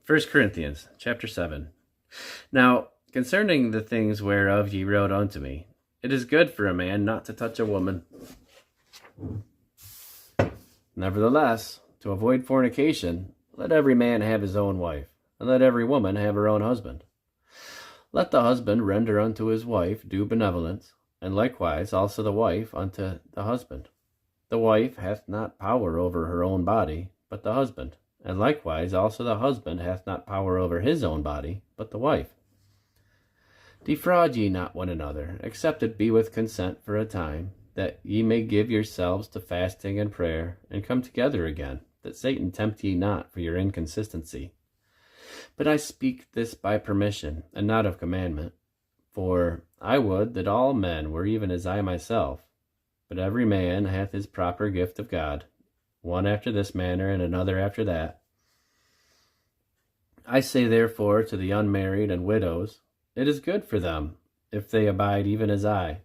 1 Corinthians chapter 7. Now, concerning the things whereof ye wrote unto me, it is good for a man not to touch a woman. Nevertheless, to avoid fornication, let every man have his own wife, and let every woman have her own husband. Let the husband render unto his wife due benevolence, and likewise also the wife unto the husband. The wife hath not power over her own body, but the husband. And likewise also the husband hath not power over his own body, but the wife. Defraud ye not one another, except it be with consent for a time, that ye may give yourselves to fasting and prayer, and come together again, that Satan tempt ye not for your inconsistency. But I speak this by permission, and not of commandment. For I would that all men were even as I myself. But every man hath his proper gift of God, one after this manner, and another after that. I say therefore to the unmarried and widows, it is good for them, if they abide even as I.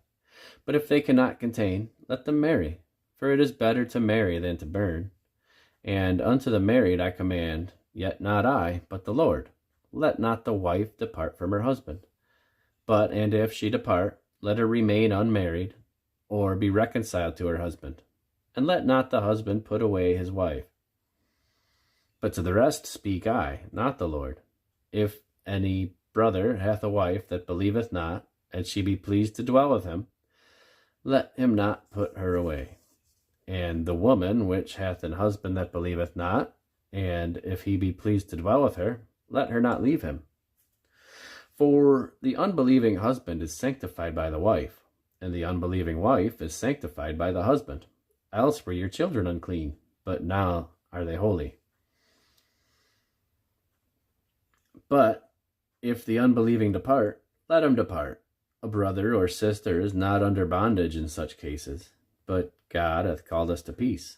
But if they cannot contain, let them marry, for it is better to marry than to burn. And unto the married I command, yet not I, but the Lord, let not the wife depart from her husband. But, and if she depart, let her remain unmarried, or be reconciled to her husband. And let not the husband put away his wife. But to the rest speak I, not the Lord. If any brother hath a wife that believeth not, and she be pleased to dwell with him, let him not put her away. And the woman which hath an husband that believeth not, and if he be pleased to dwell with her, let her not leave him. For the unbelieving husband is sanctified by the wife, and the unbelieving wife is sanctified by the husband. Else were your children unclean, but now are they holy. But if the unbelieving depart, let him depart. A brother or sister is not under bondage in such cases, but God hath called us to peace.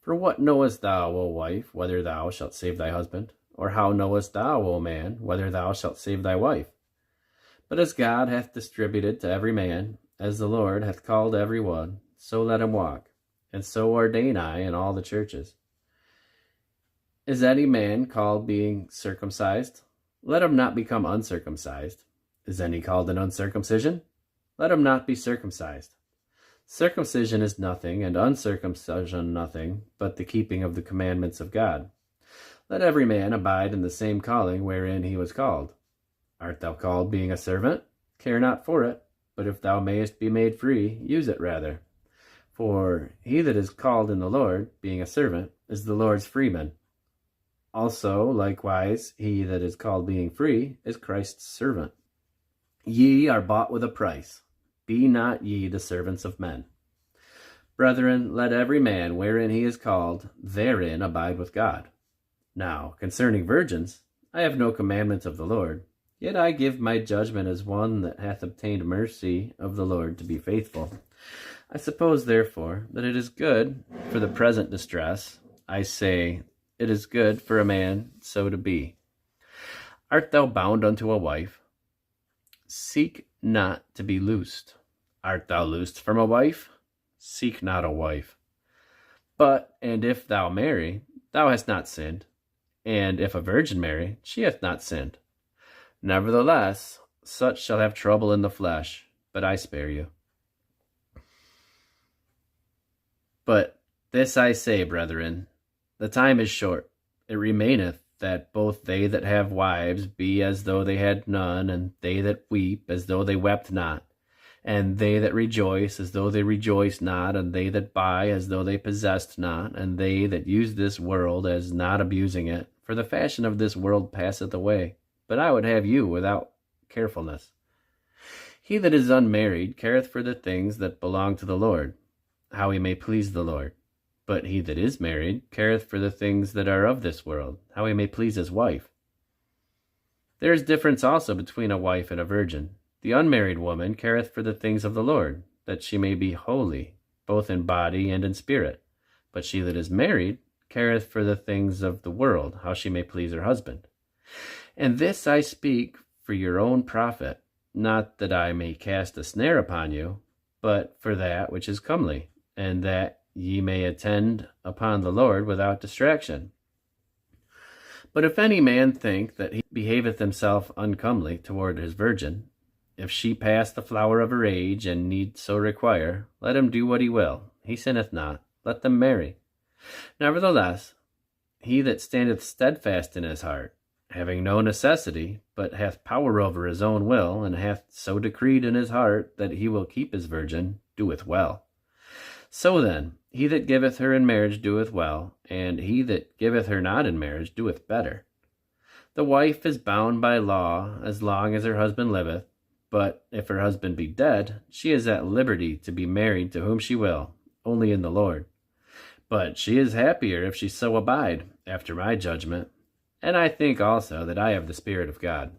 For what knowest thou, O wife, whether thou shalt save thy husband? Or how knowest thou, O man, whether thou shalt save thy wife? But as God hath distributed to every man, as the Lord hath called every one, so let him walk. And so ordain I in all the churches. Is any man called being circumcised? Let him not become uncircumcised. Is any called in uncircumcision? Let him not be circumcised. Circumcision is nothing, and uncircumcision nothing, but the keeping of the commandments of God. Let every man abide in the same calling wherein he was called. Art thou called being a servant? Care not for it, but if thou mayest be made free, use it rather. For he that is called in the Lord, being a servant, is the Lord's freeman. Also, likewise, he that is called being free is Christ's servant. Ye are bought with a price. Be not ye the servants of men. Brethren, let every man wherein he is called, therein abide with God. Now, concerning virgins, I have no commandment of the Lord, yet I give my judgment as one that hath obtained mercy of the Lord to be faithful. I suppose, therefore, that it is good for the present distress. I say, it is good for a man so to be. Art thou bound unto a wife? Seek not to be loosed. Art thou loosed from a wife? Seek not a wife. But, and if thou marry, thou hast not sinned. And if a virgin marry, she hath not sinned. Nevertheless, such shall have trouble in the flesh, but I spare you. But this I say, brethren, the time is short. It remaineth that both they that have wives be as though they had none, and they that weep as though they wept not, and they that rejoice as though they rejoiced not, and they that buy as though they possessed not, and they that use this world as not abusing it. For the fashion of this world passeth away. But I would have you without carefulness. He that is unmarried careth for the things that belong to the Lord, how he may please the Lord. But he that is married careth for the things that are of this world, how he may please his wife. There is difference also between a wife and a virgin. The unmarried woman careth for the things of the Lord, that she may be holy, both in body and in spirit. But she that is married careth for the things of the world, how she may please her husband. And this I speak for your own profit, not that I may cast a snare upon you, but for that which is comely, and that ye may attend upon the Lord without distraction. But if any man think that he behaveth himself uncomely toward his virgin, if she pass the flower of her age, and need so require, let him do what he will, he sinneth not, let them marry. Nevertheless, he that standeth steadfast in his heart, having no necessity, but hath power over his own will, and hath so decreed in his heart that he will keep his virgin, doeth well. So then, he that giveth her in marriage doeth well, and he that giveth her not in marriage doeth better. The wife is bound by law as long as her husband liveth, but if her husband be dead, she is at liberty to be married to whom she will, only in the Lord. But she is happier if she so abide, after my judgment, and I think also that I have the Spirit of God.